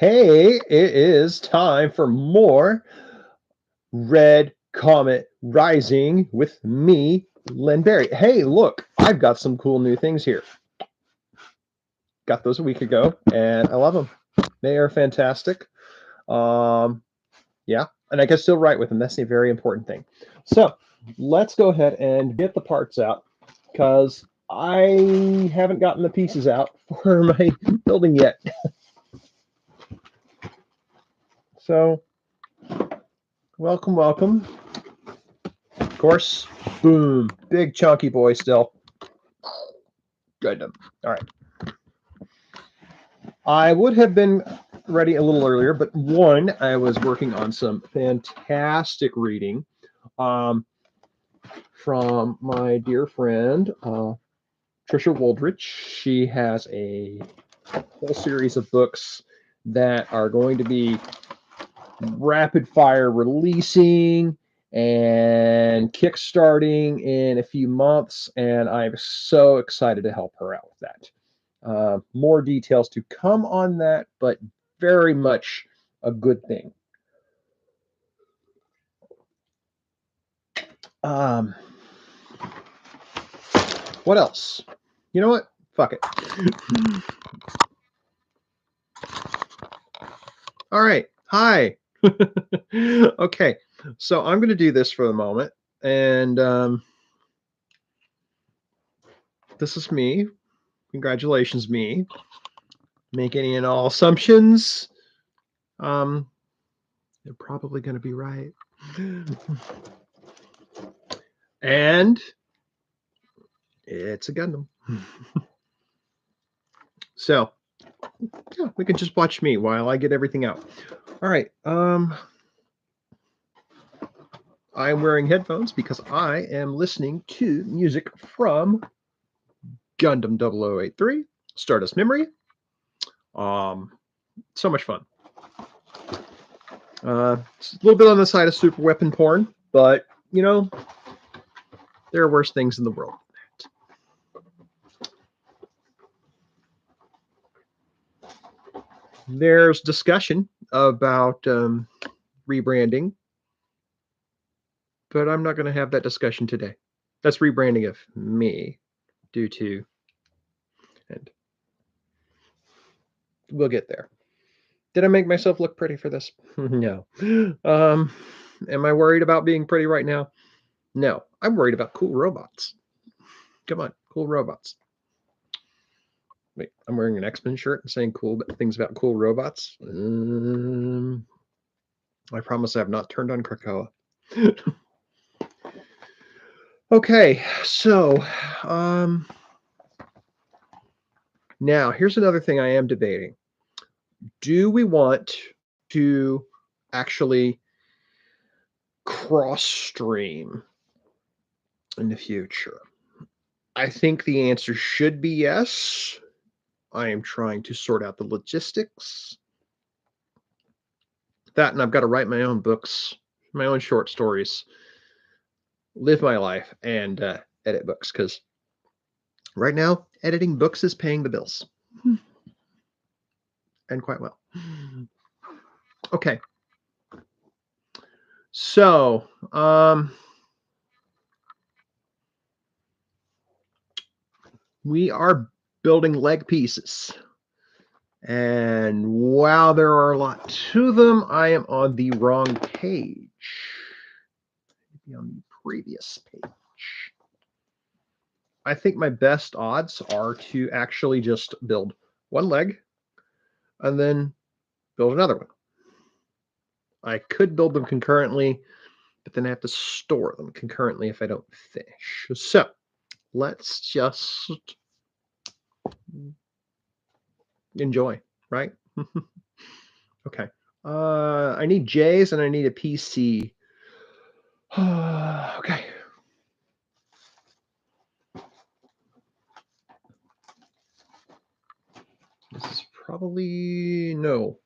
Hey, it is time for more Red Comet Rising with me, Len Berry. Hey, look, I've got some cool new things here. Got those a week ago, and I love them. They are fantastic. Um, yeah, and I can still write with them. That's a very important thing. So let's go ahead and get the parts out because I haven't gotten the pieces out for my building yet. So welcome, welcome. Of course, boom, big chunky boy still. Good. All right. I would have been ready a little earlier, but one, I was working on some fantastic reading um, from my dear friend Trisha Woldrich. She has a whole series of books that are going to be rapid fire releasing and kickstarting in a few months, and I'm so excited to help her out with that. More details to come on that, but very much a good thing. Um, what else? You know what? Fuck it. All right. Hi. Okay. So I'm going to do this for the moment. And this is me. Congratulations, me. Make any and all assumptions. They're probably going to be right. And it's a Gundam. So, yeah, we can just watch me while I get everything out. All right. I'm wearing headphones because I am listening to music from Gundam 0083, Stardust Memory. So much fun. It's a little bit on the side of super weapon porn, but you know, there are worse things in the world. There's discussion about rebranding, but I'm not going to have that discussion today. That's rebranding of me due to, and we'll get there. Did I make myself look pretty for this? No. Am I worried about being pretty right now? No. I'm worried about cool robots. Come on, cool robots. Wait, I'm wearing an X-Men shirt and saying cool things about cool robots. I promise I have not turned on Krakoa. Okay, so now here's another thing I am debating. Do we want to actually cross stream in the future? I think the answer should be yes. I am trying to sort out the logistics. That, and I've got to write my own books, my own short stories, live my life, and edit books, because right now, editing books is paying the bills. And quite well. Okay. So, we are building leg pieces. And while there are a lot to them, I am on the wrong page. Maybe on the previous page. I think my best odds are to actually just build one leg and then build another one. I could build them concurrently, but then I have to store them concurrently if I don't finish. So let's just enjoy, right? Okay. I need J's and I need a PC. Okay. This is probably no.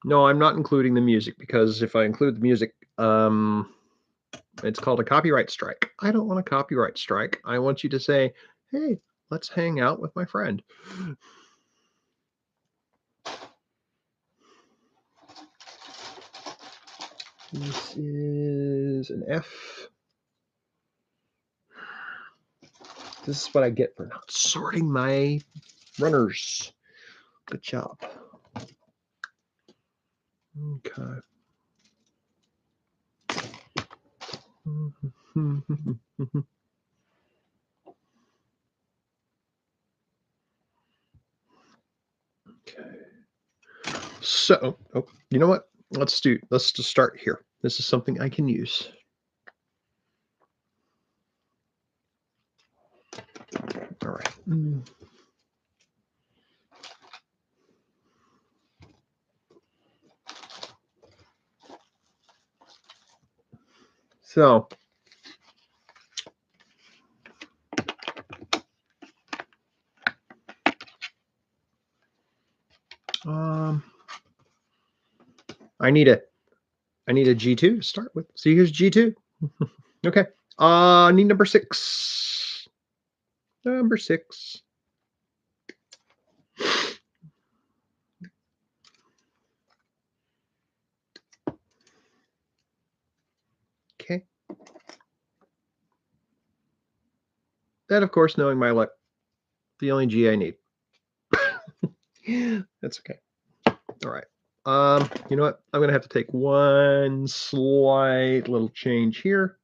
No, I'm not including the music because if I include the music, It's called a copyright strike. I don't want a copyright strike. I want you to say, hey, let's hang out with my friend. This is an F. This is what I get for not sorting my runners. Good job. Okay. Okay. So, oh, you know what? Let's just start here. This is something I can use. All right. So, I need a G2 to start with. So here's G2. Okay. I need number 6. Number 6. Okay. That, of course, knowing my luck, the only G I need. That's okay. All right. You know what? I'm gonna have to take one slight little change here.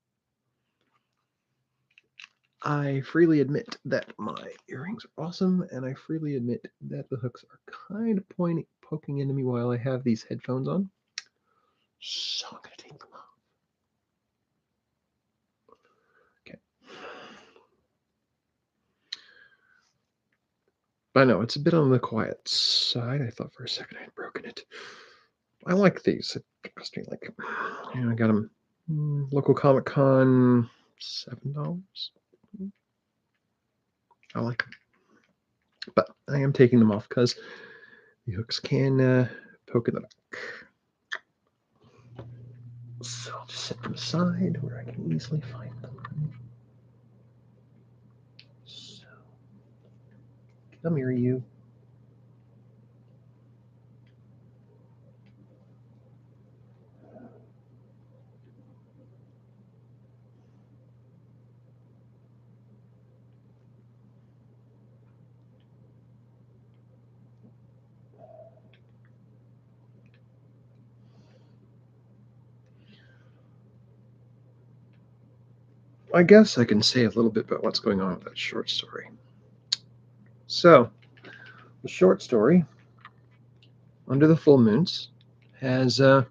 I freely admit that my earrings are awesome, and I freely admit that the hooks are kind of poking into me while I have these headphones on. So I'm gonna take them off. Okay. I know it's a bit on the quiet side. I thought for a second I had broken it. I like these. It cost me like, I got them local Comic Con, $7. I like them, but I am taking them off because the hooks can poke in the back. So I'll just set them aside where I can easily find them. So, come here, you. I guess I can say a little bit about what's going on with that short story. So, the short story, Under the Full Moons, has I've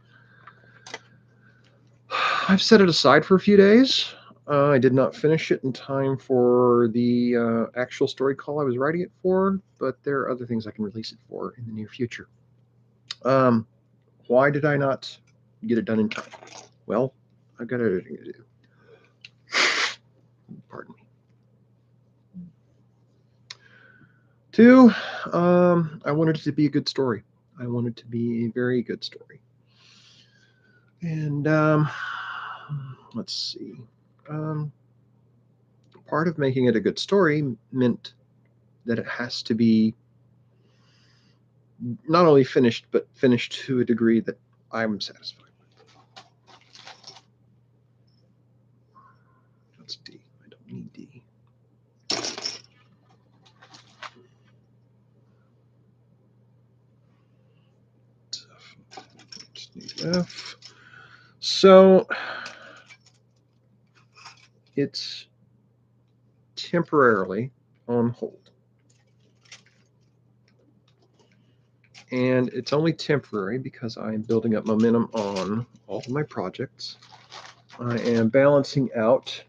set it aside for a few days. I did not finish it in time for the actual story call I was writing it for, but there are other things I can release it for in the near future. Why did I not get it done in time? Well, I've got editing to do. Pardon me. 2, I wanted it to be a good story. I wanted it to be a very good story. And let's see. Part of making it a good story meant that it has to be not only finished, but finished to a degree that I'm satisfied with. That's D. I don't need D. Just need F. So it's temporarily on hold. And it's only temporary because I'm building up momentum on all of my projects. I am balancing out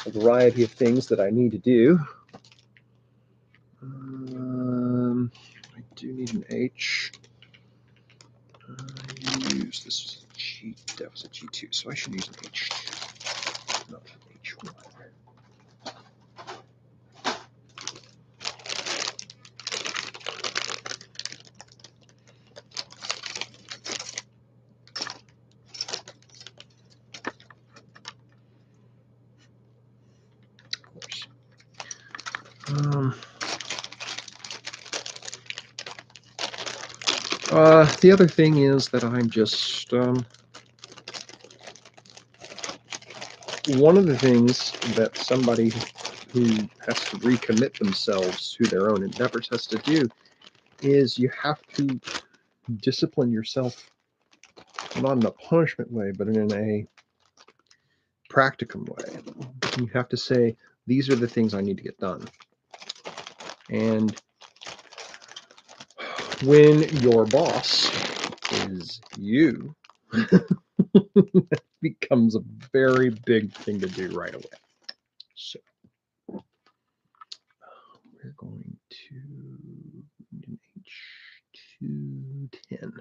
a variety of things that I need to do. I do need an H. I use this G. That was a G2, so I should use an H2, not an H1. The other thing is that I'm just one of the things that somebody who has to recommit themselves to their own endeavors has to do is you have to discipline yourself, not in a punishment way, but in a practicum way. You have to say, these are the things I need to get done. And when your boss is you, that becomes a very big thing to do right away. So we're going to H210.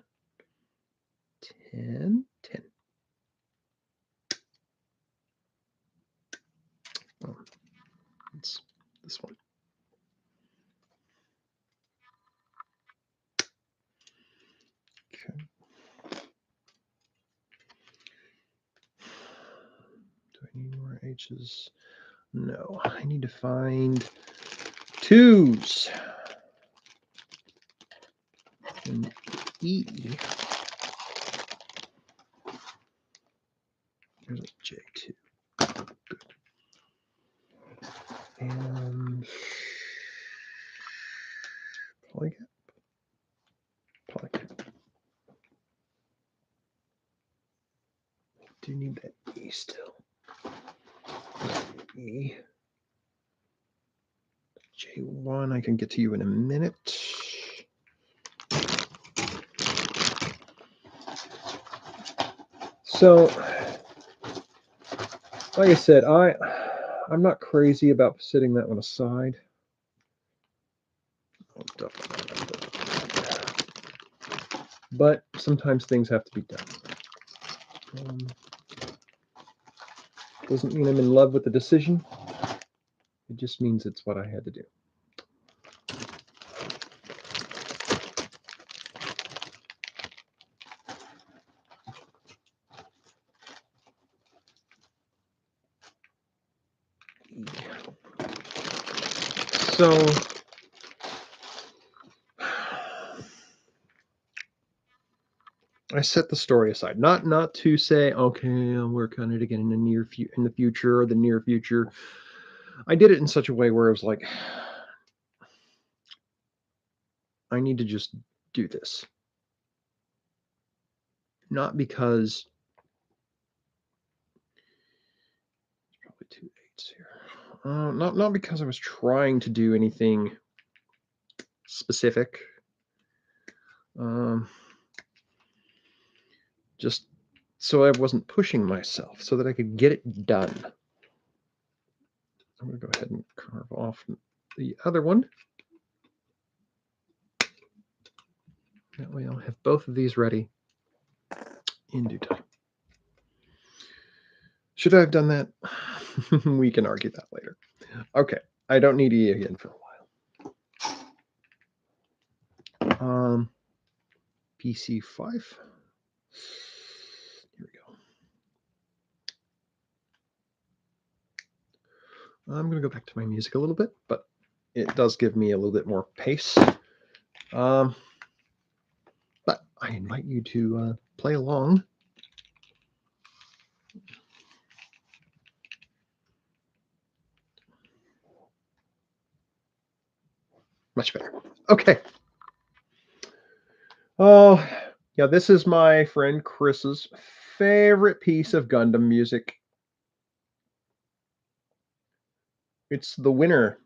10. Oh, it's this one. Okay. Do I need more H's? No, I need to find 2's. And E. There's a J2. Good. And Polygap. Do you need that E still? E. J1, I can get to you in a minute. So, like I said, I'm not crazy about setting that one aside. But sometimes things have to be done. Doesn't mean I'm in love with the decision. It just means it's what I had to do. So I set the story aside, not to say, okay, I'll work on it again in the future or the near future. I did it in such a way where it was like, I need to just do this. Not because, probably 2 8s here. Not because I was trying to do anything specific. Just so I wasn't pushing myself, so that I could get it done. I'm going to go ahead and carve off the other one. That way I'll have both of these ready in due time. Should I have done that? We can argue that later. Okay, I don't need E again for a while. PC5. Here we go. I'm going to go back to my music a little bit, but it does give me a little bit more pace. But I invite you to play along. Much better. Okay. Oh, yeah, this is my friend Chris's favorite piece of Gundam music. It's the winner.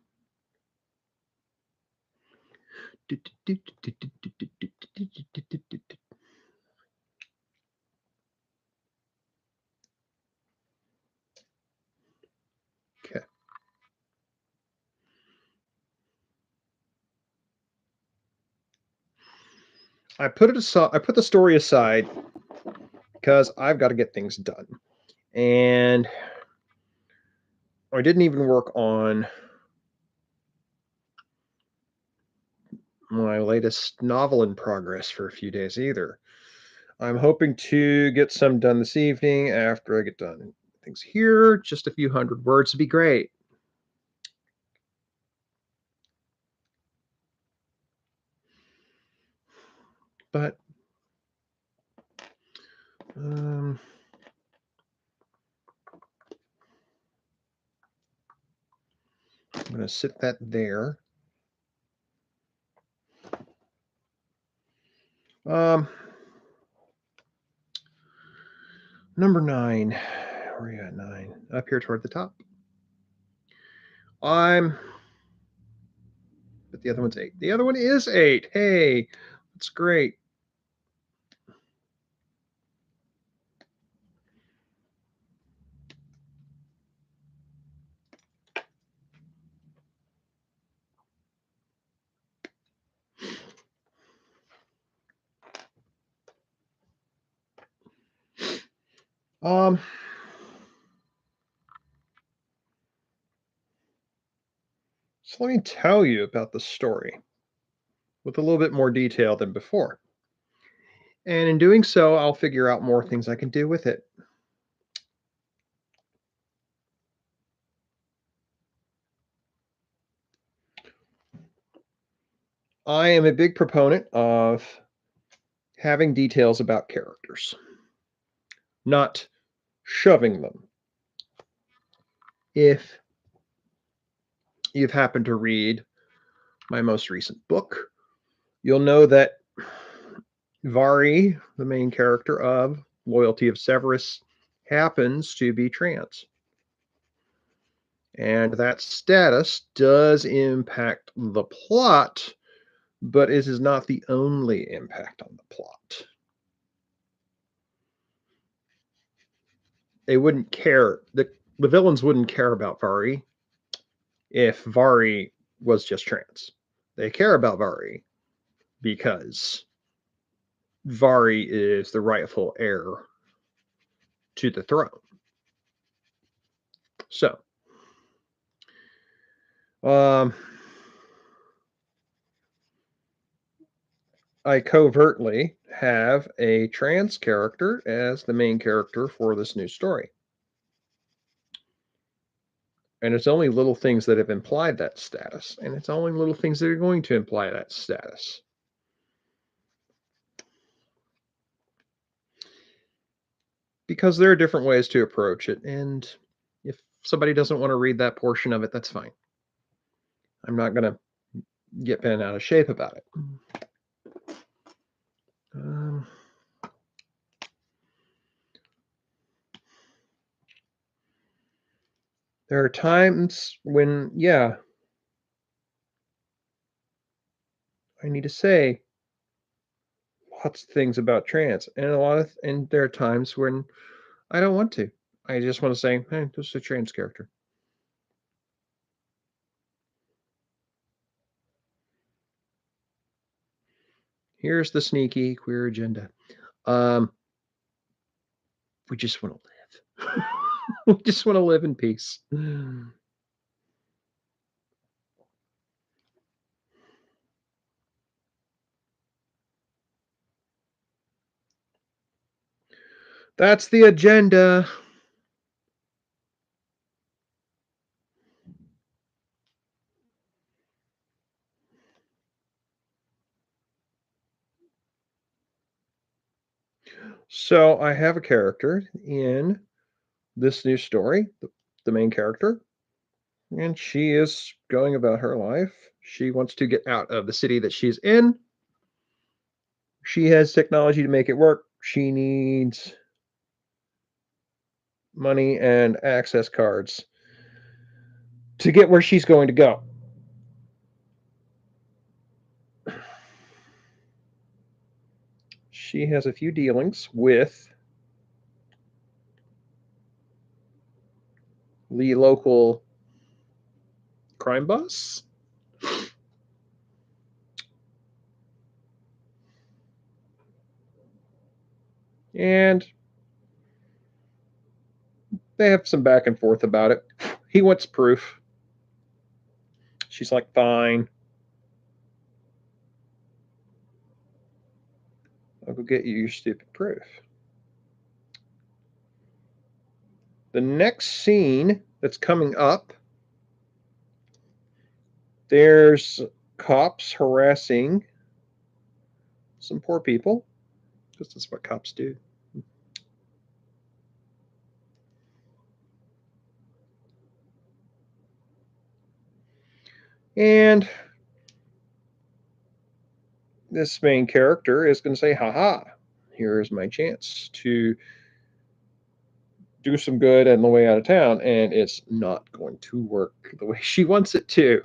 Okay. I put it aside. I put the story aside because I've got to get things done, and I didn't even work on my latest novel in progress for a few days either. I'm hoping to get some done this evening after I get done things here. Just a few hundred words would be great. but I'm going to sit that there. Number 9. Where are you at? 9. Up here toward the top. But the other one's 8. The other one is 8. Hey, that's great. So let me tell you about the story with a little bit more detail than before. And in doing so, I'll figure out more things I can do with it. I am a big proponent of having details about characters, not shoving them. If you've happened to read my most recent book, you'll know that Vari, the main character of Loyalty of Severus, happens to be trans. And that status does impact the plot, but it is not the only impact on the plot. They wouldn't care. The villains wouldn't care about Vari if Vari was just trans. They care about Vari because Vari is the rightful heir to the throne. So, I covertly have a trans character as the main character for this new story. And it's only little things that have implied that status, and it's only little things that are going to imply that status. Because there are different ways to approach it, and if somebody doesn't want to read that portion of it, that's fine. I'm not going to get bent out of shape about it. There are times when, yeah, I need to say lots of things about trans, and there are times when I don't want to. I just want to say, hey, this is a trans character. Here's the sneaky queer agenda. We just want to live. We just want to live in peace. That's the agenda. So I have a character in this new story, the main character, and she is going about her life. She wants to get out of the city that she's in. She has technology to make it work. She needs money and access cards to get where she's going to go. She has a few dealings with the local crime boss. And they have some back and forth about it. He wants proof. She's like, fine. I'll go get you your stupid proof. The next scene that's coming up, there's cops harassing some poor people, because that's what cops do. And this main character is going to say, haha, here's my chance to do some good on the way out of town. And it's not going to work the way she wants it to.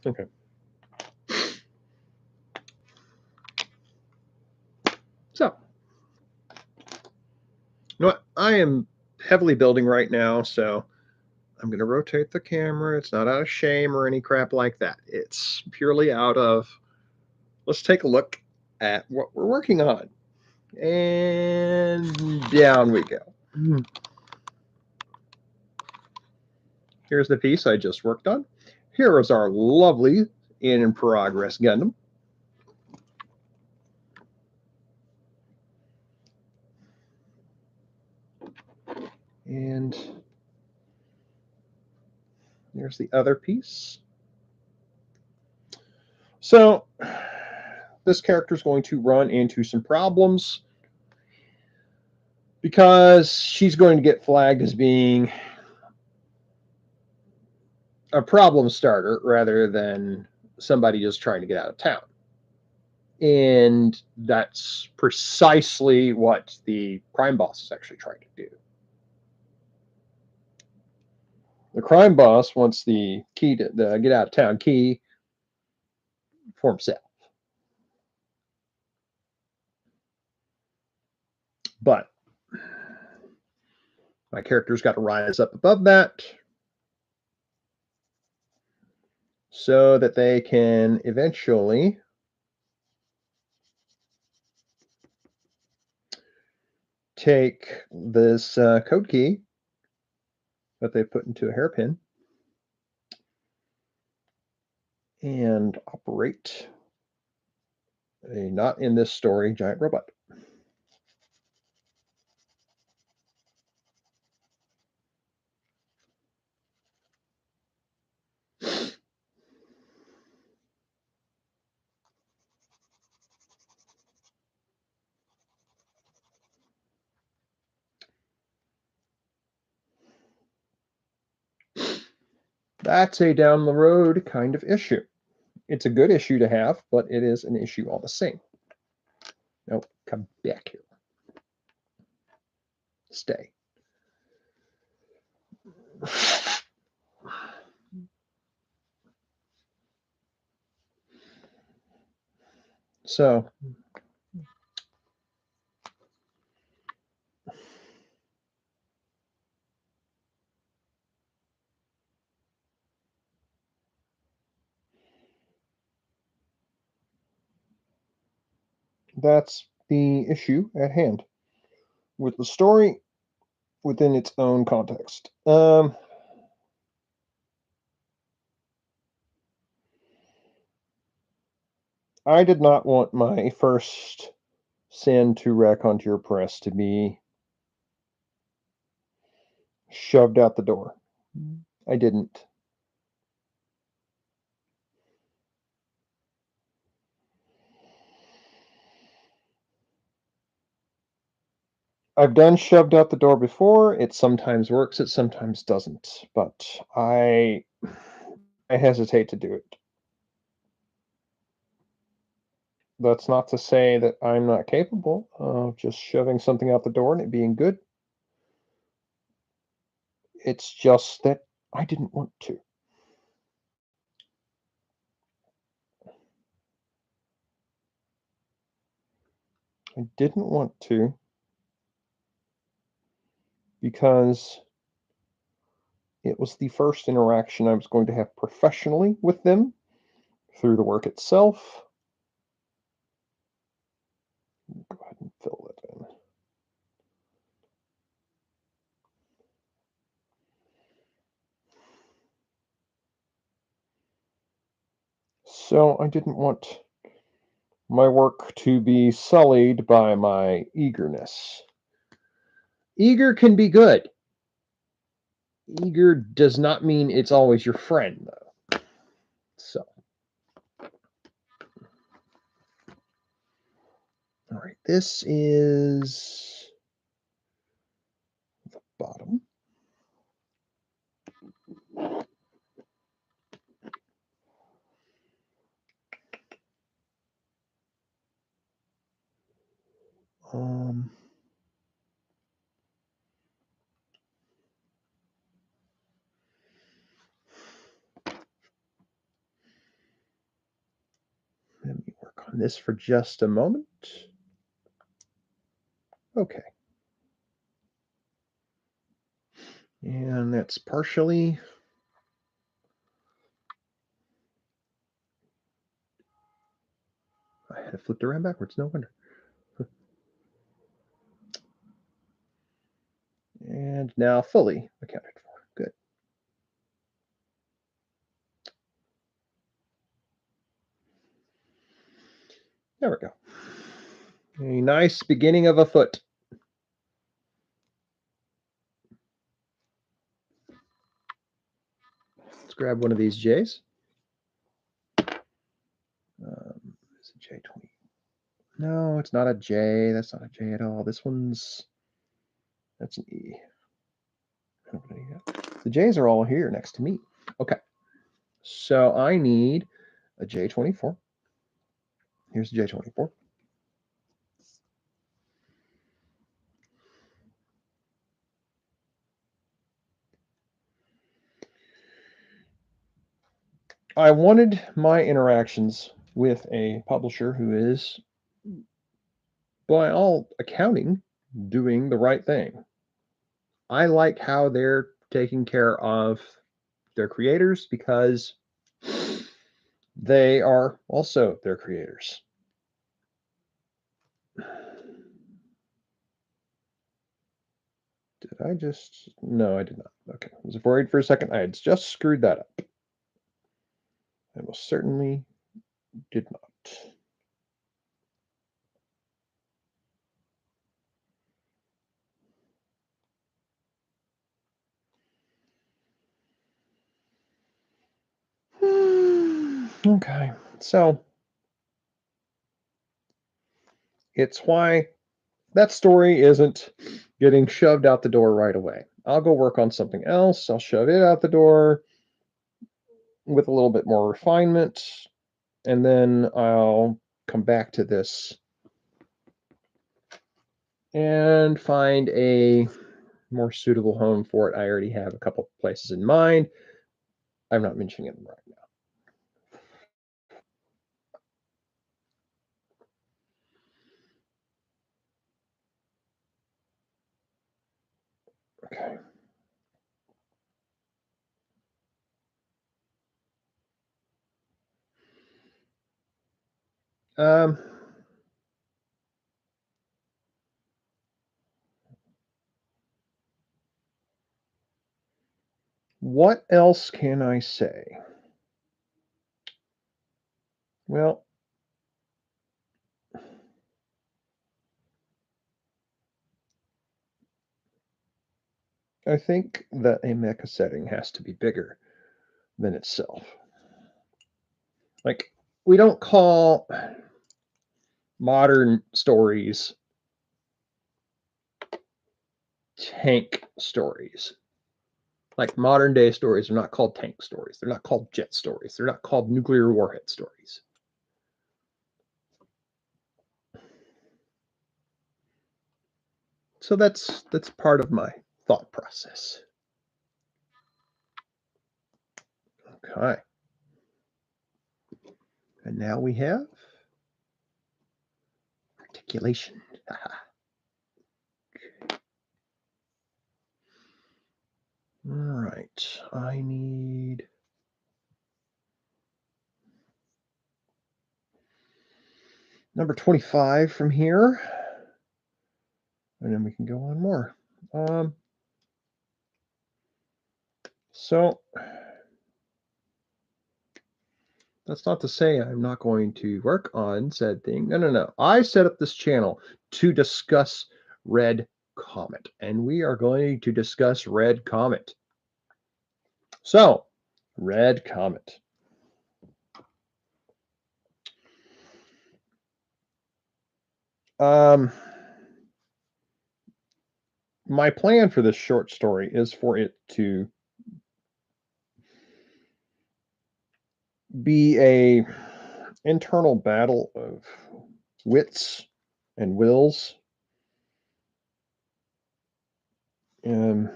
Okay. So, you know what? I am heavily building right now, so I'm going to rotate the camera. It's not out of shame or any crap like that. It's purely out of, let's take a look at what we're working on. And down we go. Here's the piece I just worked on. Here is our lovely in progress Gundam. And there's the other piece. So this character is going to run into some problems because she's going to get flagged as being a problem starter rather than somebody just trying to get out of town. And that's precisely what the crime boss is actually trying to do. The crime boss wants the key to the get out of town key for himself. But my character's got to rise up above that so that they can eventually take this code key that they put into a hairpin and operate a not in this story giant robot. That's a down the road kind of issue. It's a good issue to have, but it is an issue all the same. Nope, come back here. Stay. So that's the issue at hand with the story within its own context. I did not want my first send to Raconteur Press to be shoved out the door. I didn't. I've done shoved out the door before. It sometimes works, it sometimes doesn't. But I hesitate to do it. That's not to say that I'm not capable of just shoving something out the door and it being good. It's just that I didn't want to. I didn't want to because it was the first interaction I was going to have professionally with them through the work itself. Go ahead and fill that in. So I didn't want my work to be sullied by my eagerness. Eager can be good. Eager does not mean it's always your friend, though. So, all right, this is the bottom. Let me work on this for just a moment. Okay. And that's partially. I had it flipped around backwards, no wonder. And now fully accounted for. Good. There we go. A nice beginning of a foot. Let's grab one of these J's. It's a J20. No, it's not a J. That's not a J at all. This one's, that's an E. The J's are all here next to me. Okay. So I need a J24. Here's the J24. I wanted my interactions with a publisher who is, by all accounting, doing the right thing. I like how they're taking care of their creators because they are also their creators. Did I just? No, I did not. Okay. I was worried for a second. I had just screwed that up. I most certainly did not. Okay. So it's why that story isn't getting shoved out the door right away. I'll go work on something else. I'll shove it out the door with a little bit more refinement, and then I'll come back to this and find a more suitable home for it. I already have a couple places in mind. I'm not mentioning them right now. Okay. What else can I say? Well, I think that a mecha setting has to be bigger than itself. Like, we don't call modern stories tank stories. Like, modern day stories are not called tank stories. They're not called jet stories. They're not called nuclear warhead stories. So that's part of my thought process. Okay. And now we have articulation. All right. I need number 25 from here. And then we can go on more. So That's not to say I'm not going to work on said thing. No, no, no. I set up this channel to discuss Red Comet, and we are going to discuss Red Comet. So, Red Comet. My plan for this short story is for it to be a internal battle of wits and wills. Man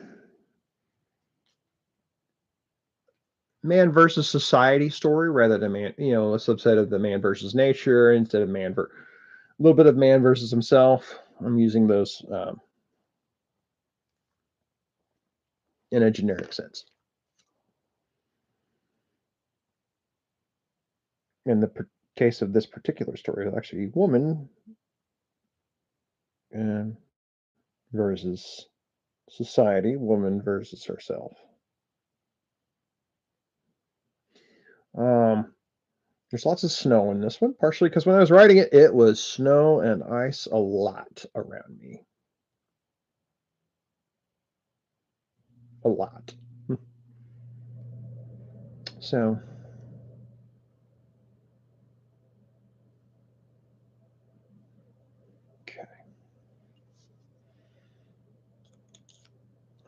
versus society story rather than man, a subset of the man versus nature instead of a little bit of man versus himself. I'm using those in a generic sense. In the case of this particular story, it's actually woman versus society, woman versus herself. There's lots of snow in this one, partially because when I was writing it, it was snow and ice a lot around me. A lot. So, okay.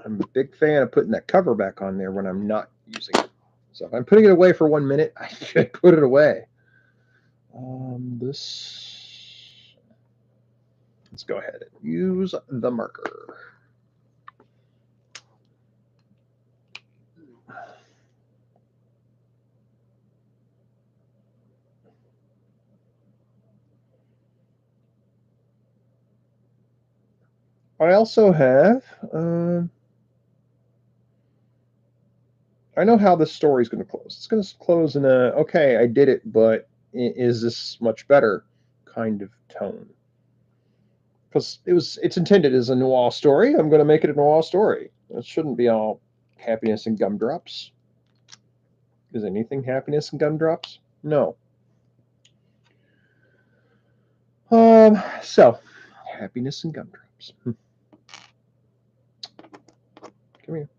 I'm a big fan of putting that cover back on there when I'm not using it. So if I'm putting it away for 1 minute, I should put it away. Let's go ahead and use the marker. I also have, I know how this story is going to close. It's going to close in a, okay, I did it, but is this much better kind of tone. Because it's intended as a noir story. I'm going to make it a noir story. It shouldn't be all happiness and gumdrops. Is anything happiness and gumdrops? No. So happiness and gumdrops. Come here.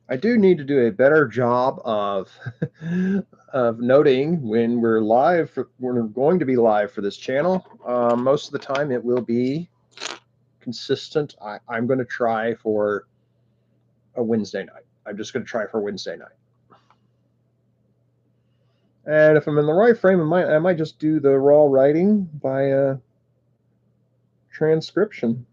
I do need to do a better job of of noting when we're live. When we're going to be live for this channel. Most of the time, it will be consistent. I'm going to try for a Wednesday night. I'm just going to try for Wednesday night. And if I'm in the right frame of mind, I might just do the raw writing by transcription.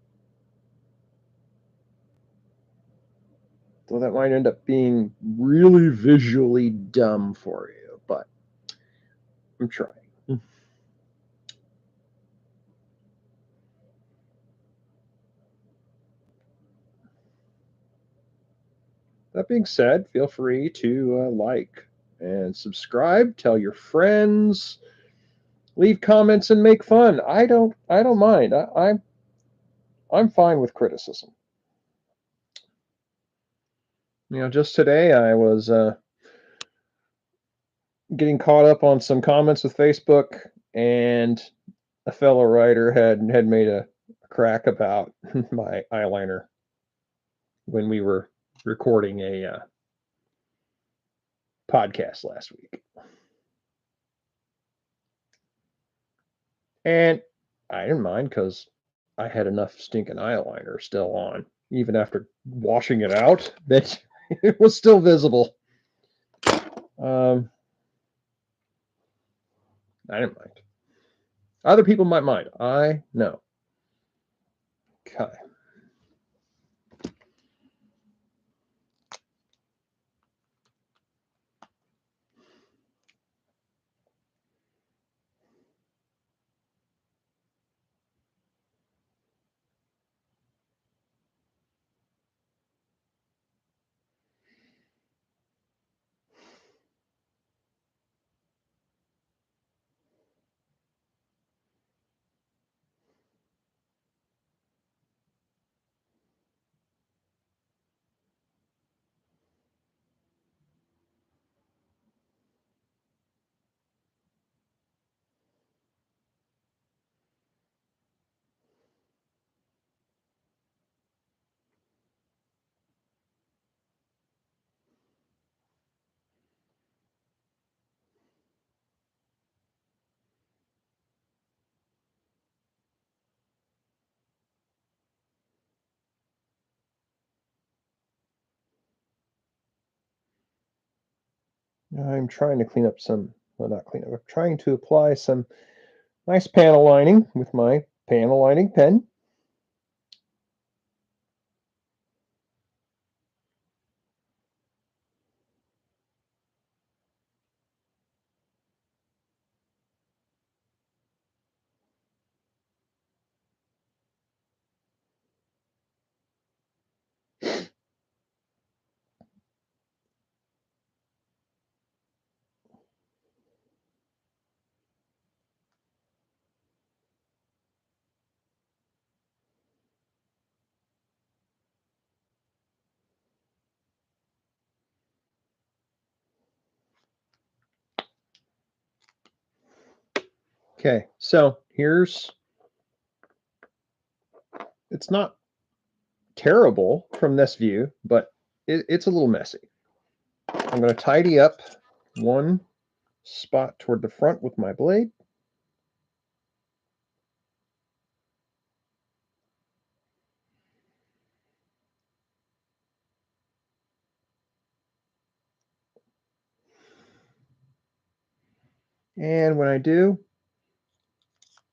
So that might end up being really visually dumb for you, but I'm trying. That being said, feel free to like and subscribe, tell your friends, leave comments, and make fun. I don't mind. I'm fine with criticism. Just today I was getting caught up on some comments with Facebook, and a fellow writer had made a crack about my eyeliner when we were recording a podcast last week. And I didn't mind because I had enough stinking eyeliner still on, even after washing it out, that it was still visible. I didn't mind. Other people might mind. I know. Okay. I'm trying to clean up some, well, not clean up, I'm trying to apply some nice panel lining with my panel lining pen. Okay, so it's not terrible from this view, but it's a little messy. I'm going to tidy up one spot toward the front with my blade. And when I do,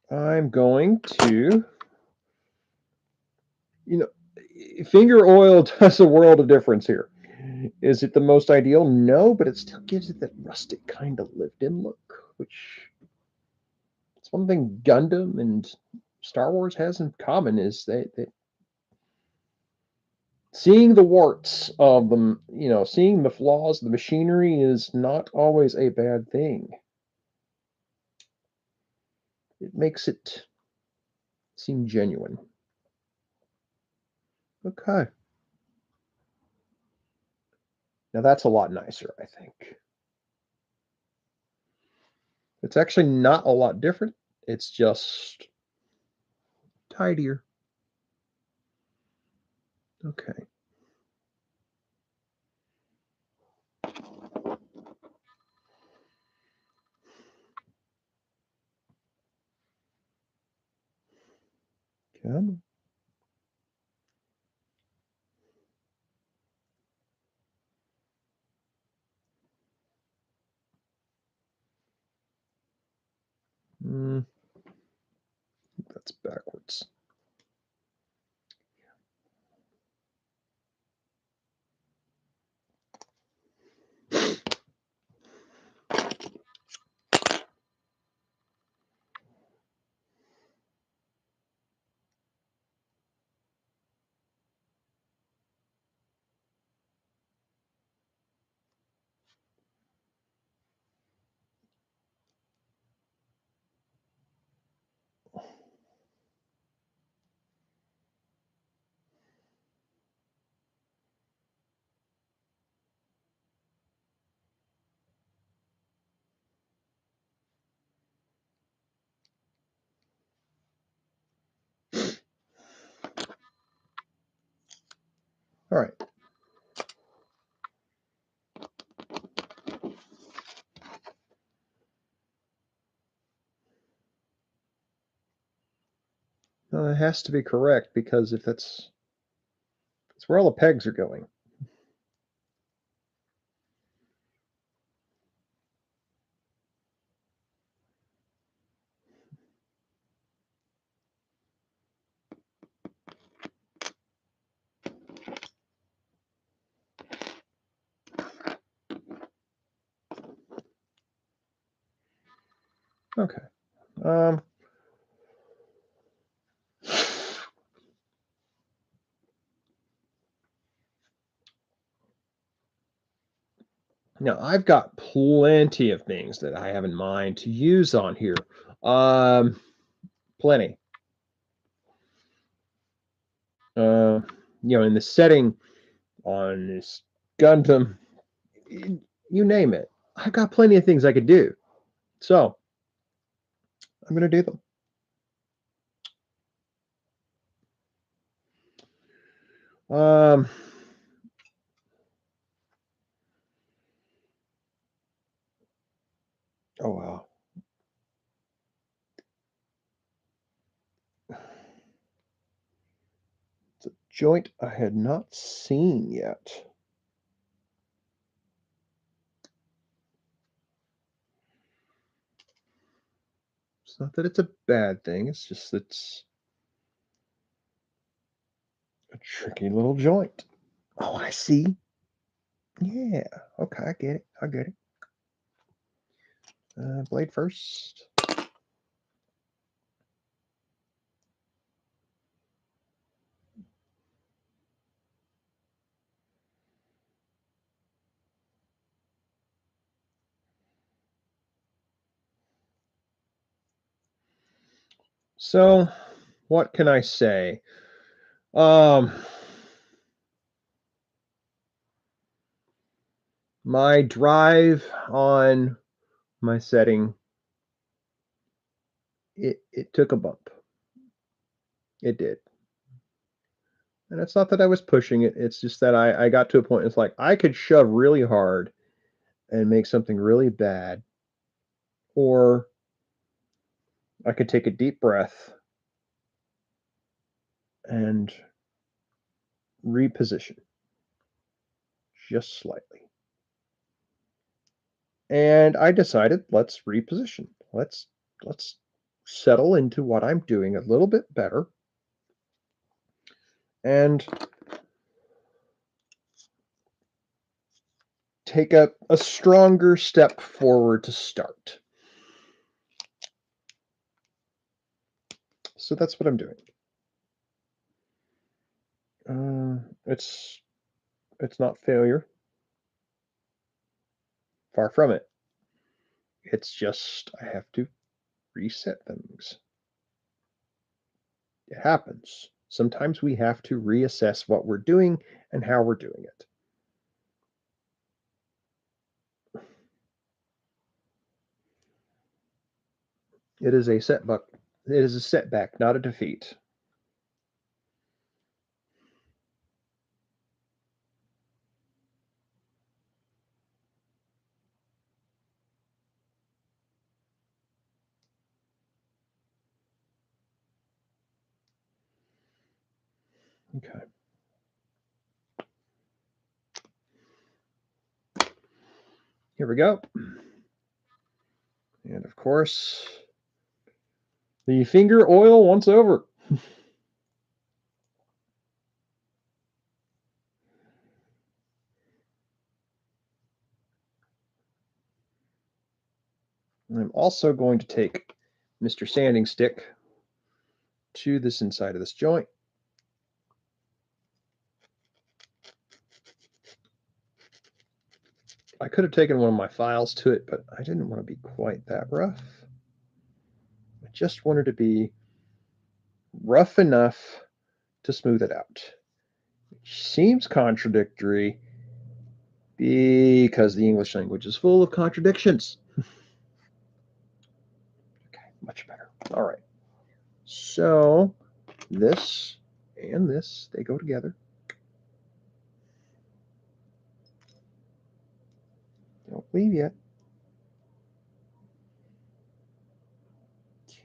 I'm going to, finger oil does a world of difference here. Is it the most ideal? No, but it still gives it that rustic kind of lived-in look, which it's one thing Gundam and Star Wars has in common is they seeing the warts of them, seeing the flaws of the machinery is not always a bad thing. It makes it seem genuine. Okay. Now that's a lot nicer, I think. It's actually not a lot different. It's just tidier. Okay. Come on. That's backwards. All right. It has to be correct because if that's where all the pegs are going. Okay. Now I've got plenty of things that I have in mind to use on here. Plenty. In the setting on this Gundam, you name it. I've got plenty of things I could do. So I'm going to do them. Um, oh, wow. It's a joint I had not seen yet. It's not that it's a bad thing. It's just it's a tricky little joint. Oh, I see. Yeah. Okay, I get it. I get it. Blade first. So, what can I say? My drive on my setting, it took a bump. It did. And it's not that I was pushing it. It's just that I got to a point. It's like I could shove really hard and make something really bad, or I could take a deep breath and reposition just slightly. And I decided, let's reposition. Let's settle into what I'm doing a little bit better and take a stronger step forward to start. So that's what I'm doing. It's not failure. Far from it. It's just I have to reset things. It happens. Sometimes we have to reassess what we're doing and how we're doing it. It is a setback. It is a setback, not a defeat. Okay. Here we go. And of course, the finger oil once over. I'm also going to take Mr. Sanding Stick to this inside of this joint. I could have taken one of my files to it, but I didn't want to be quite that rough. I just wanted to be rough enough to smooth it out. Which seems contradictory because the English language is full of contradictions. Okay, much better. All right. So this and this, they go together. Don't leave yet. Okay.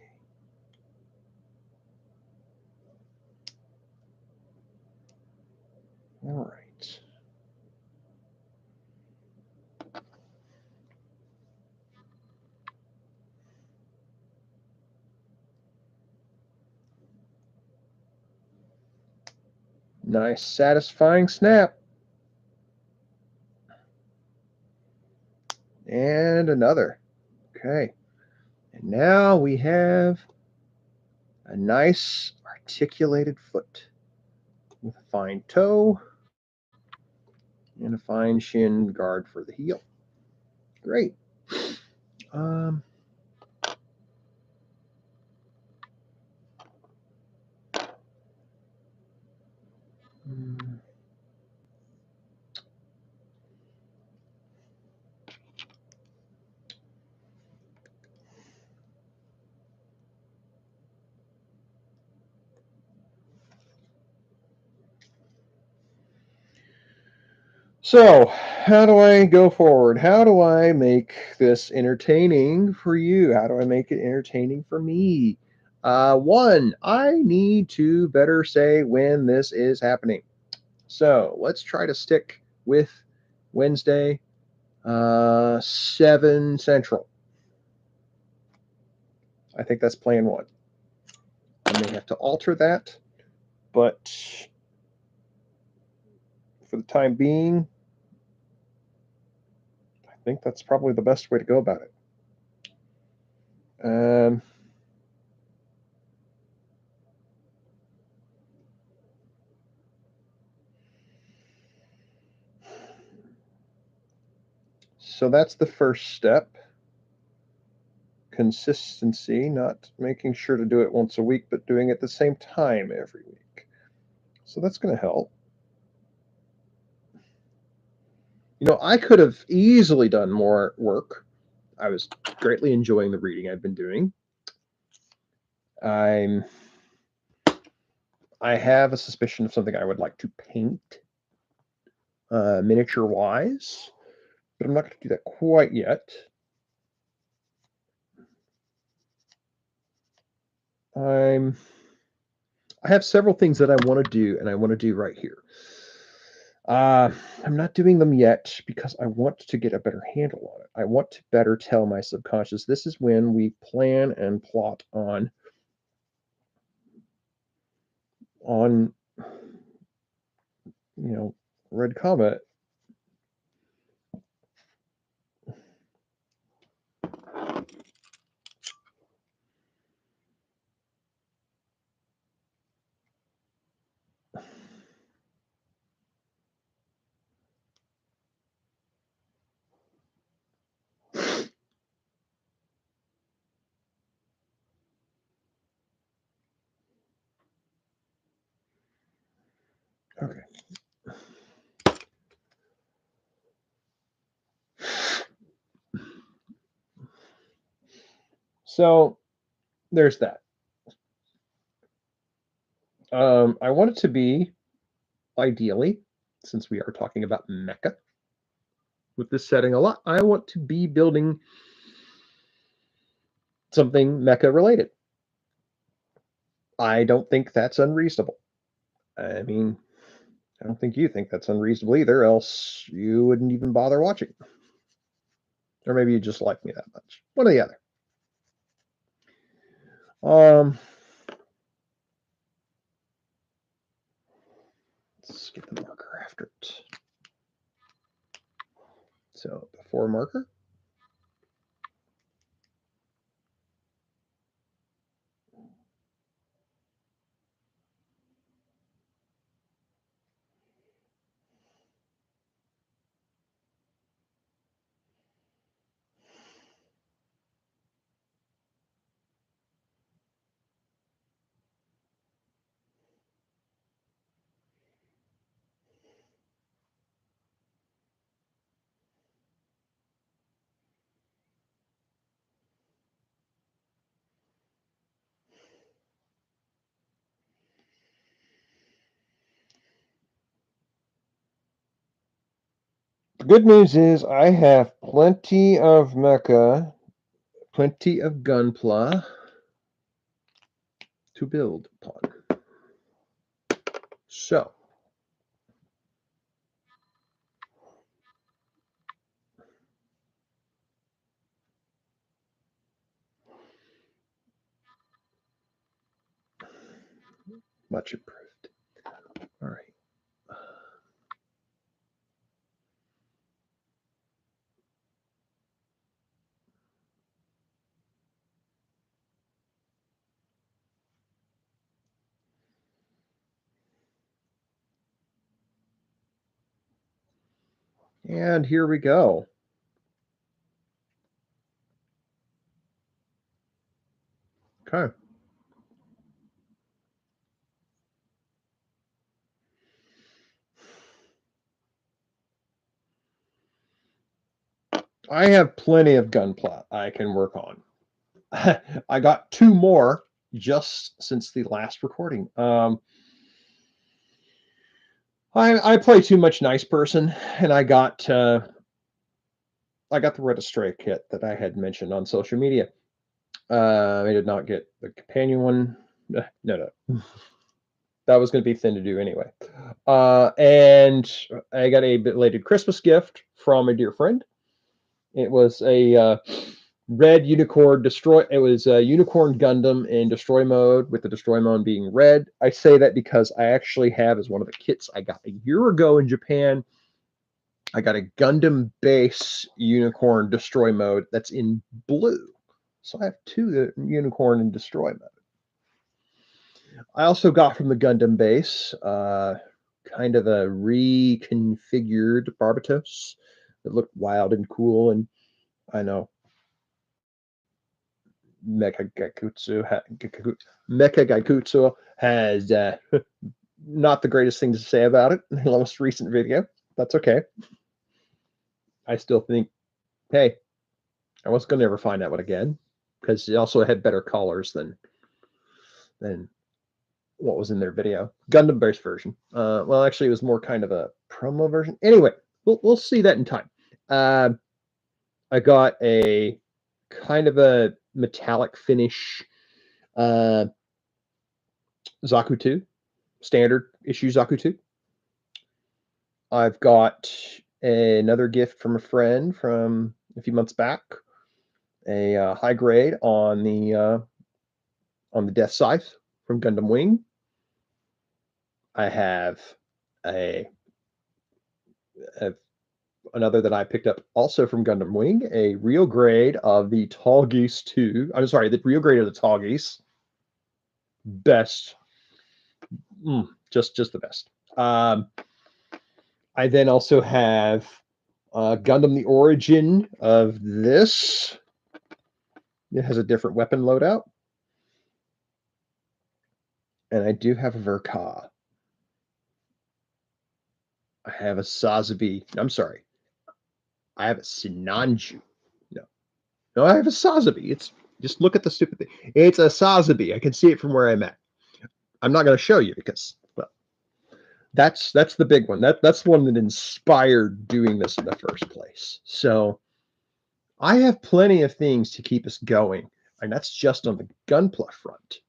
All right. Nice, satisfying snap. And another. Okay. And now we have a nice articulated foot with a fine toe and a fine shin guard for the heel. Great. Um, So, how do I go forward? How do I make this entertaining for you? How do I make it entertaining for me? One, I need to better say when this is happening. So, let's try to stick with Wednesday, 7 Central. I think that's plan 1. I may have to alter that, but for the time being, I think that's probably the best way to go about it. So that's the first step. Consistency, not making sure to do it once a week, but doing it at the same time every week. So that's going to help. You know, I could have easily done more work. I was greatly enjoying the reading I've been doing. I have a suspicion of something I would like to paint, miniature wise, but I'm not going to do that quite yet. I have several things that I want to do, and I want to do right here. I'm not doing them yet because I want to get a better handle on it. I want to better tell my subconscious this is when we plan and plot on Red Comet. Okay. So there's that. I want it to be, ideally, since we are talking about mecha with this setting a lot, I want to be building something mecha related. I don't think that's unreasonable. I mean, I don't think you think that's unreasonable either, else you wouldn't even bother watching. Or maybe you just like me that much. One or the other. Let's get the marker after it. So, before marker. The good news is I have plenty of mecha, plenty of gunpla to build upon. So, much improved. All right. And here we go. Okay. I have plenty of gunpla I can work on. I got 2 more just since the last recording. I play too much nice person, and I got the Red Astray kit that I had mentioned on social media. I did not get the companion one. No. That was going to be thin to do anyway. And I got a belated Christmas gift from a dear friend. It was a red unicorn destroy. It was a unicorn Gundam in destroy mode, with the destroy mode being red. I say that because I actually have, as one of the kits I got a year ago in Japan, I got a Gundam base unicorn destroy mode that's in blue. So I have two unicorn and destroy mode. I also got from the Gundam base kind of a reconfigured Barbatos that looked wild and cool. And I know Mecha Gaikutsu has not the greatest thing to say about it in the most recent video. That's okay. I still think, hey, I wasn't going to ever find that one again, because it also had better colors than what was in their video. Gundam base version. Well, actually, it was more kind of a promo version. Anyway, we'll see that in time. I got a kind of a metallic finish Zaku 2, standard issue Zaku 2. I've got another gift from a friend from a few months back, a high grade on the Death Scythe from Gundam Wing. I have a another that I picked up also from Gundam Wing, a real grade of the Tall Geese 2. I'm sorry, the real grade of the Tall Geese. Best. Just the best. I then also have Gundam the Origin of this. It has a different weapon loadout. And I do have a Verka. I have a Sazabi. I'm sorry. I have a Sinanju. No, I have a Sazabi. It's just look at the stupid thing. It's a Sazabi. I can see it from where I'm at. I'm not going to show you because, well, that's the big one. That's the one that inspired doing this in the first place. So I have plenty of things to keep us going, and that's just on the Gunpla front.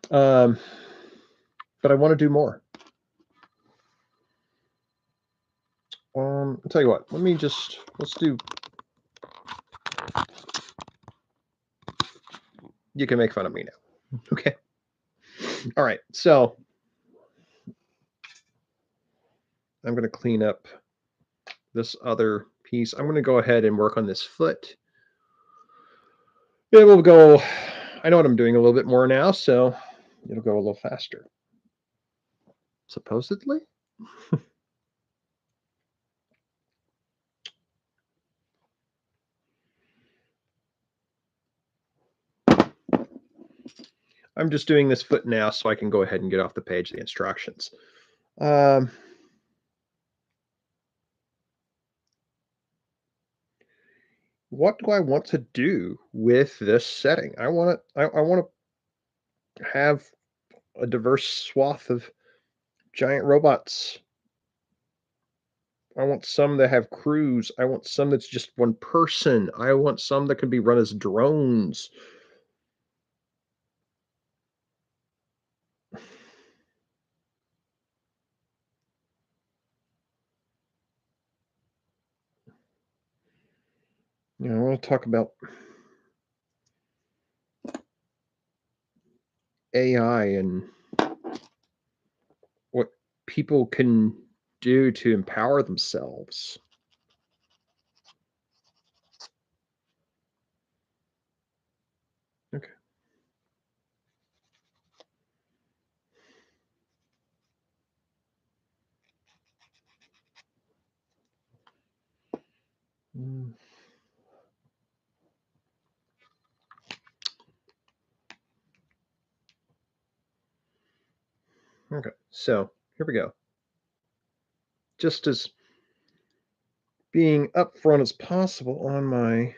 But I want to do more. I'll tell you what. Let's do. You can make fun of me now. Okay. All right. So I'm going to clean up this other piece. I'm going to go ahead and work on this foot. It will go. I know what I'm doing a little bit more now, so it'll go a little faster. Supposedly. I'm just doing this foot now so I can go ahead and get off the page the instructions. What do I want to do with this setting? I want to have a diverse swath of giant robots. I want some that have crews. I want some that's just one person. I want some that can be run as drones. I want to talk about AI and what people can do to empower themselves. Okay. Okay, so here we go. Just as being upfront as possible on my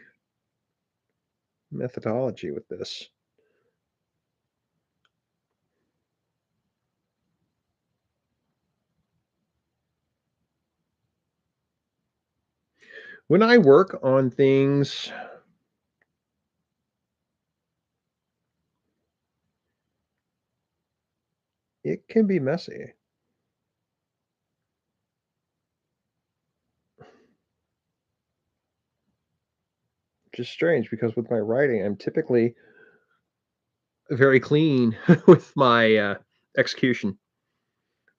methodology with this. When I work on things, it can be messy. which is strange because with my writing, I'm typically very clean with my execution.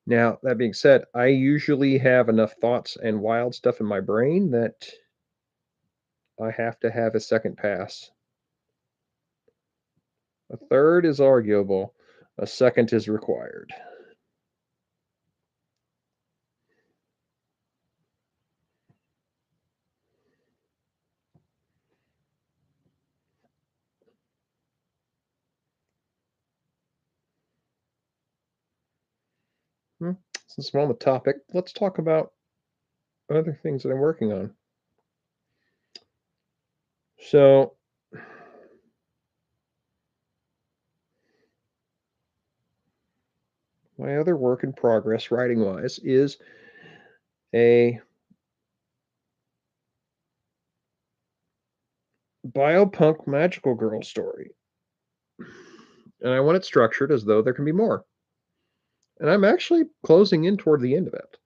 Now, that being said, I usually have enough thoughts and wild stuff in my brain that I have to have a second pass. A third is arguable, a second is required. Since we're on the topic, let's talk about other things that I'm working on. So, my other work in progress, writing wise, is a biopunk magical girl story. And I want it structured as though there can be more. And I'm actually closing in toward the end of it.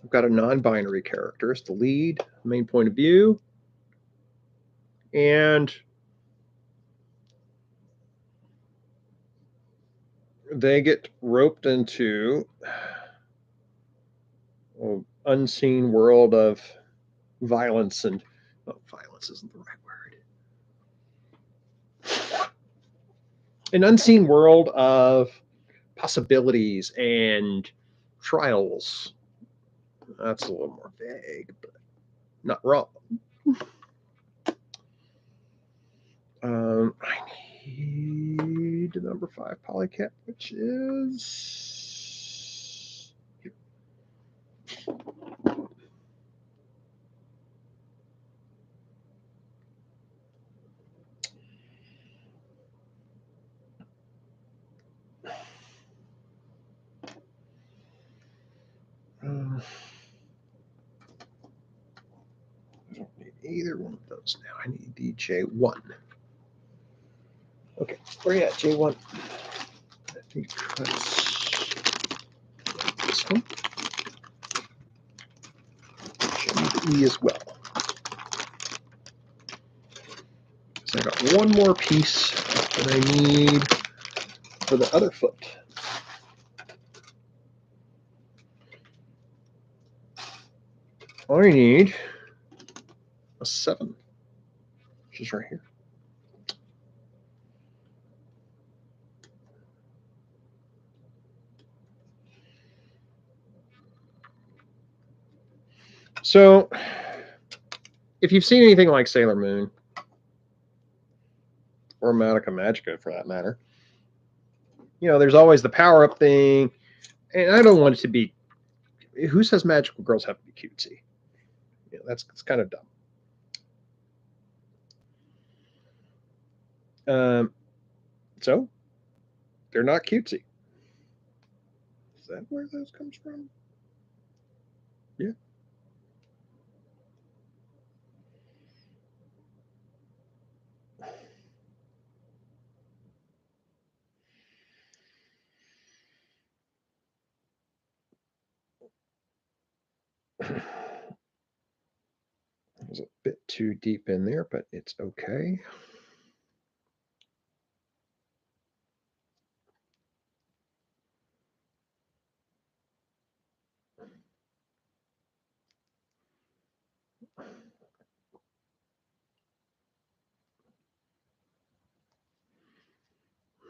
I've got a non-binary character as the lead, main point of view, and they get roped into an unseen world of violence and violence isn't the right word. An unseen world of possibilities and trials. That's a little more vague, but not wrong. I need the number 5 polycat, which is here. I don't need either one of those now. I need the J1. Okay, where are you at, J1? Let me cut this one. E as well. So I got one more piece that I need for the other foot. I need a 7, which is right here. So, if you've seen anything like Sailor Moon, or Madoka Magica for that matter, there's always the power up thing, and I don't want it to be. Who says magical girls have to be cutesy? That's kind of dumb. So they're not cutesy. Is that where those comes from? Yeah. It was a bit too deep in there, but it's okay.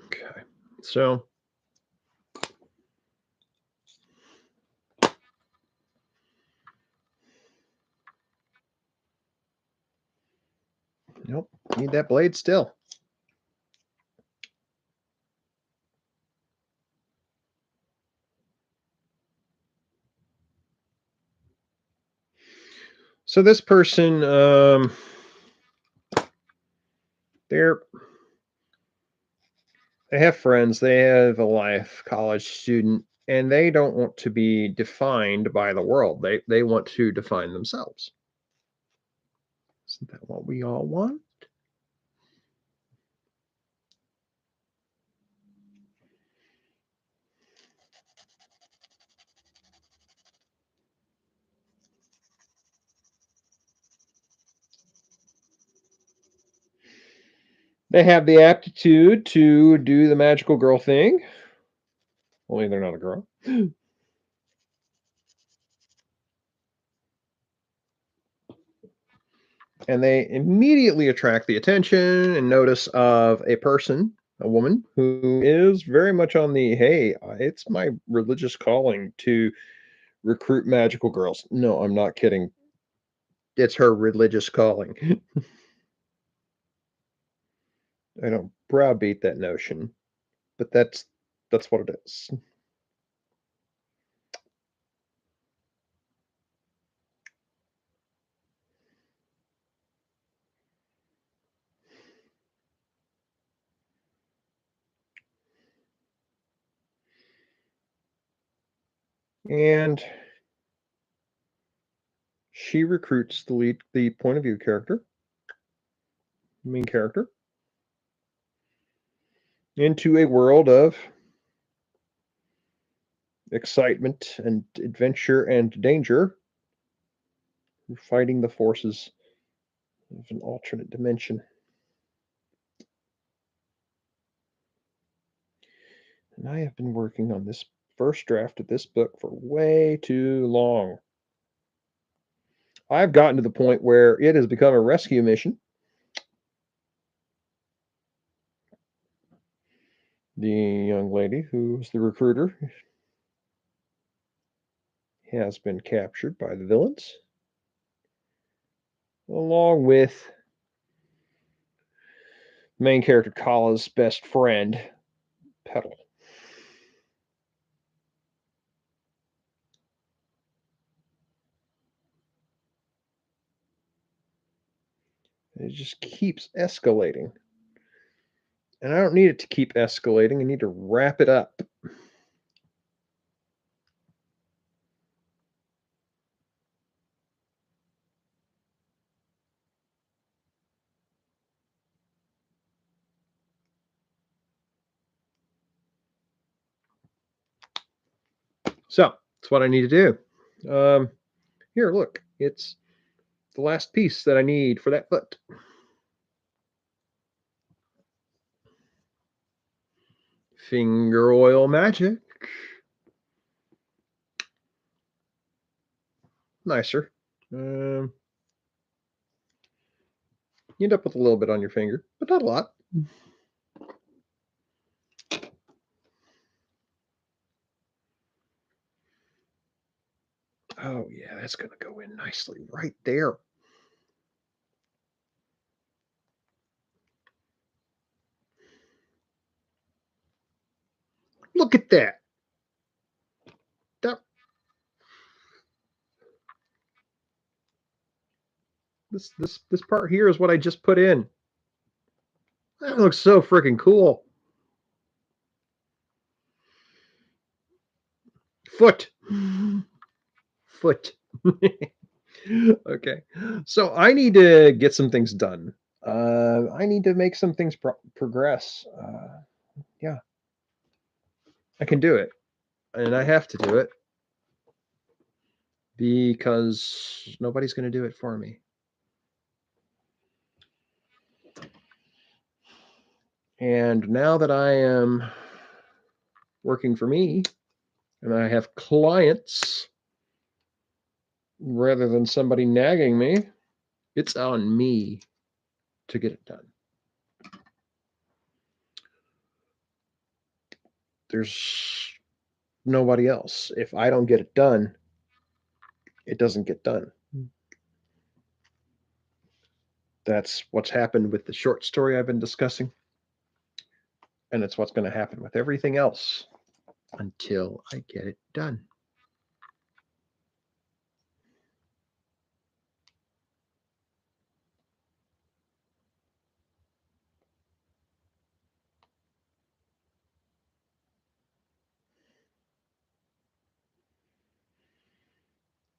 Okay, so nope, need that blade still. So this person, they're They have friends, they have a life, college student, and they don't want to be defined by the world. They want to define themselves. Isn't that what we all want? They have the aptitude to do the magical girl thing, only they're not a girl. And they immediately attract the attention and notice of a person, a woman, who is very much on the hey, it's my religious calling to recruit magical girls. No, I'm not kidding. It's her religious calling. I don't browbeat that notion, but that's what it is. And she recruits the point of view character, main character, into a world of excitement and adventure and danger, fighting the forces of an alternate dimension. And I have been working on this first draft of this book for way too long. I've gotten to the point where it has become a rescue mission. The young lady who's the recruiter has been captured by the villains, along with main character Kala's best friend, Petal. It just keeps escalating. And I don't need it to keep escalating. I need to wrap it up. So that's what I need to do. Here, look, it's the last piece that I need for that foot. Finger oil magic. Nicer. Um, you end up with a little bit on your finger, but not a lot. Oh, yeah, that's going to go in nicely right there. Look at that. That this part here is what I just put in. That looks so freaking cool. Foot. Foot. Okay. So I need to get some things done. I need to make some things progress. Yeah, I can do it. And I have to do it because nobody's going to do it for me. And now that I am working for me and I have clients rather than somebody nagging me, it's on me to get it done. There's nobody else. If I don't get it done, it doesn't get done. That's what's happened with the short story I've been discussing. And it's what's going to happen with everything else until I get it done.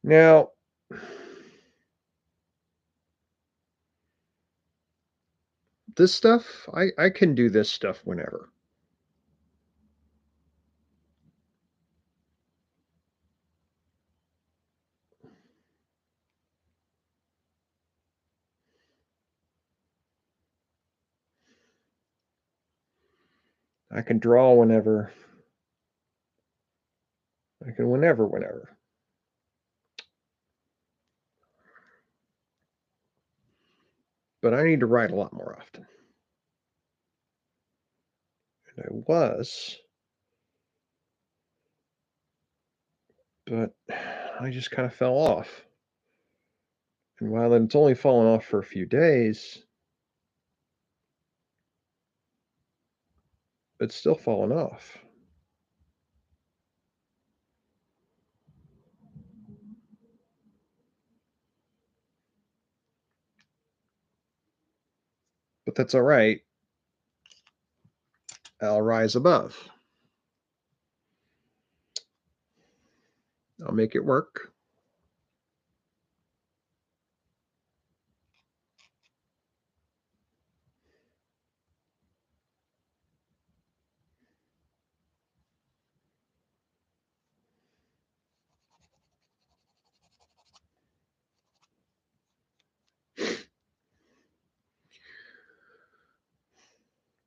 Now, this stuff, I can do this stuff whenever. I can draw whenever. I can whenever. But I need to write a lot more often. And I was, but I just kind of fell off. And while it's only fallen off for a few days, it's still fallen off. But that's all right. I'll rise above. I'll make it work.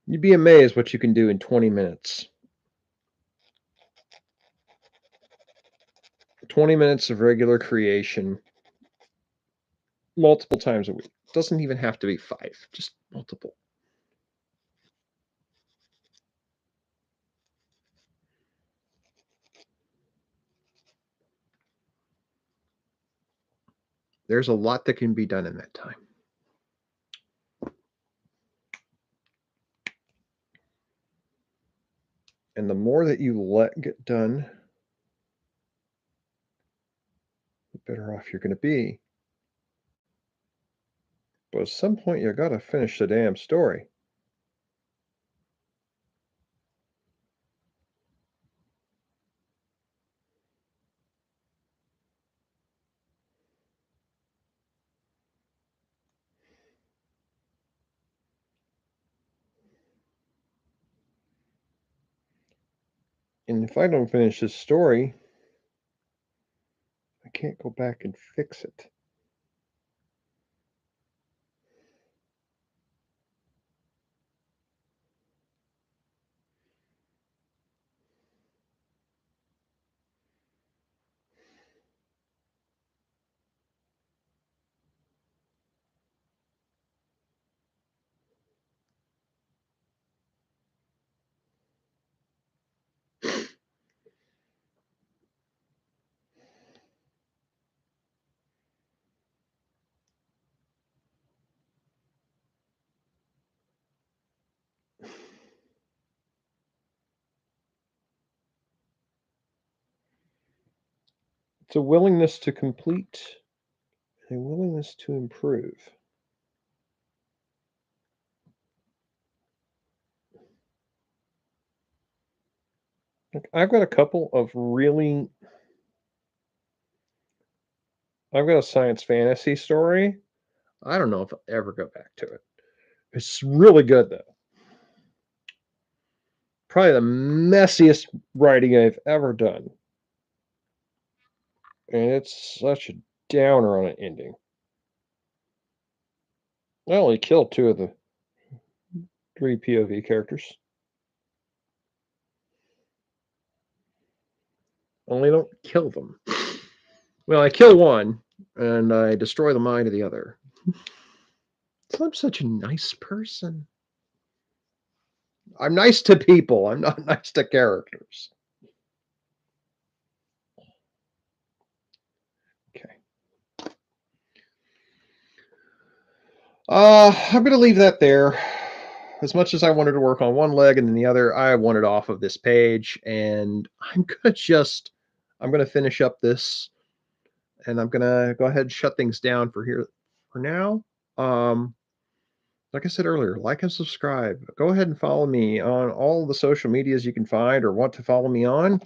You'd be amazed what you can do in 20 minutes. 20 minutes of regular creation multiple times a week. Doesn't even have to be 5, just multiple. There's a lot that can be done in that time. And the more that you let get done, the better off you're going to be. But at some point, you got to finish the damn story. And if I don't finish this story, I can't go back and fix it. It's a willingness to complete, a willingness to improve. I've got a couple of really. I've got a science fantasy story. I don't know if I'll ever go back to it. It's really good, though. Probably the messiest writing I've ever done. And it's such a downer on an ending. I only killed 2 of the 3 POV characters. Only don't kill them. Well, I kill one, and I destroy the mind of the other. I'm such a nice person. I'm nice to people. I'm not nice to characters. Okay. I'm going to leave that there. As much as I wanted to work on one leg and then the other, I wanted off of this page, and I'm going to finish up this, and I'm going to go ahead and shut things down for here for now. Like I said earlier, like and subscribe. Go ahead and follow me on all the social medias you can find or want to follow me on.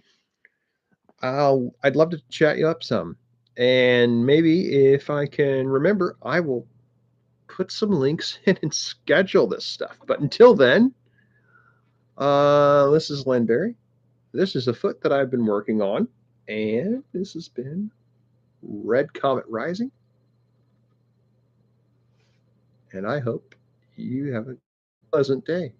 I'd love to chat you up some. And maybe if I can remember, I will put some links in and schedule this stuff. But until then, this is Len Berry. This is a foot that I've been working on, and this has been Red Comet Rising. And I hope you have a pleasant day.